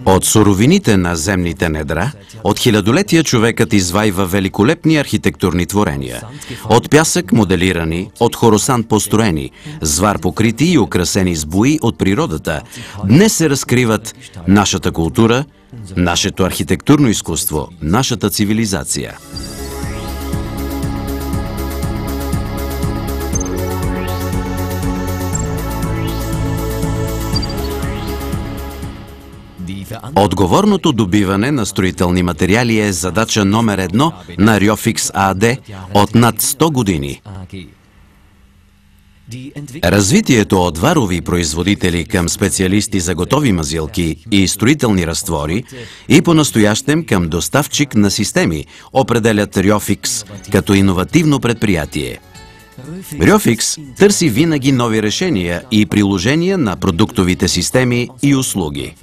От суровините на земните недра, от хилядолетия човекът извайва великолепни архитектурни творения. От пясък моделирани, от хоросан построени, с вар покрити и украсени с бои от природата, днес се разкриват нашата култура, нашето архитектурно изкуство, нашата цивилизация. Отговорното добиване на строителни материали е задача номер 1 на Ryofix АД от над 100 години. Развитието от варови производители към специалисти за готови мазилки и строителни разтвори и по-настоящем към доставчик на системи определят Ryofix като иновативно предприятие. Ryofix търси винаги нови решения и приложения на продуктовите системи и услуги.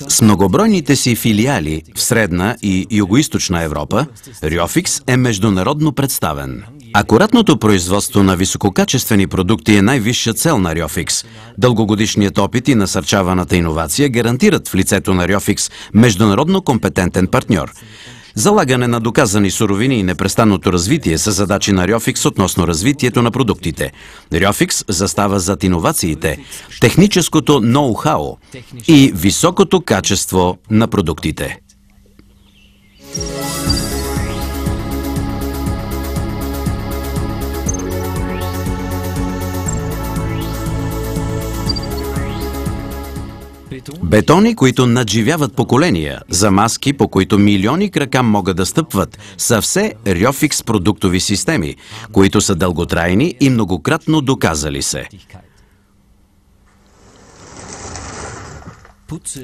С многобройните си филиали в Средна и Югоизточна Европа, Ryofix е международно представен. Акуратното производство на висококачествени продукти е най-висша цел на Ryofix. Дългогодишният опит и насърчаваната иновация гарантират в лицето на Ryofix международно компетентен партньор. Залагане на доказани суровини и непрестанното развитие са задачи на Ryofix относно развитието на продуктите. Ryofix застава зад иновациите, техническото ноу-хау и високото качество на продуктите. Бетони, които надживяват поколения, замазки, по които милиони крака могат да стъпват, са все Ryofix продуктови системи, които са дълготрайни и многократно доказали се.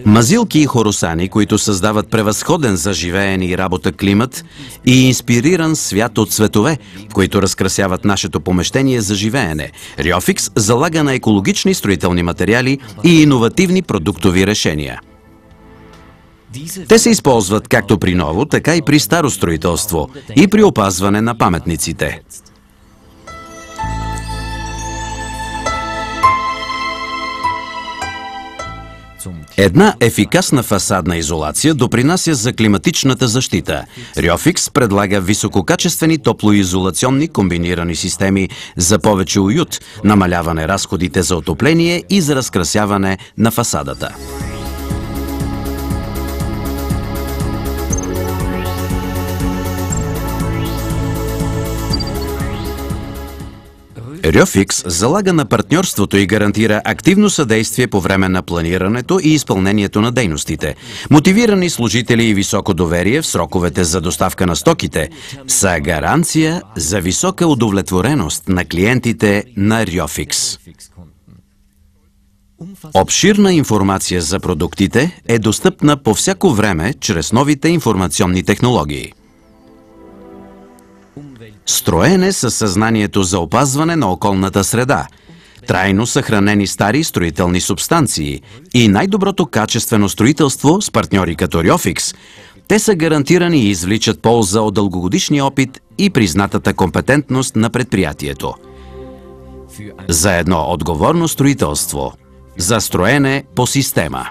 Мазилки и хоросани, които създават превъзходен за живеене и работа климат и инспириран свят от цветове, които разкрасяват нашето помещение за живеене. Ryofix залага на екологични строителни материали и иновативни продуктови решения. Те се използват както при ново, така и при старо строителство и при опазване на паметниците. Една ефикасна фасадна изолация допринася за климатичната защита. Ryofix предлага висококачествени топлоизолационни комбинирани системи за повече уют, намаляване разходите за отопление и за разкрасяване на фасадата. Ryofix залага на партньорството и гарантира активно съдействие по време на планирането и изпълнението на дейностите. Мотивирани служители и високо доверие в сроковете за доставка на стоките са гаранция за висока удовлетвореност на клиентите на Ryofix. Обширна информация за продуктите е достъпна по всяко време чрез новите информационни технологии. Строене със съзнанието за опазване на околната среда, трайно съхранени стари строителни субстанции и най-доброто качествено строителство с партньори като Ryofix, те са гарантирани и извличат полза от дългогодишния опит и признатата компетентност на предприятието. За едно отговорно строителство, за строене по система.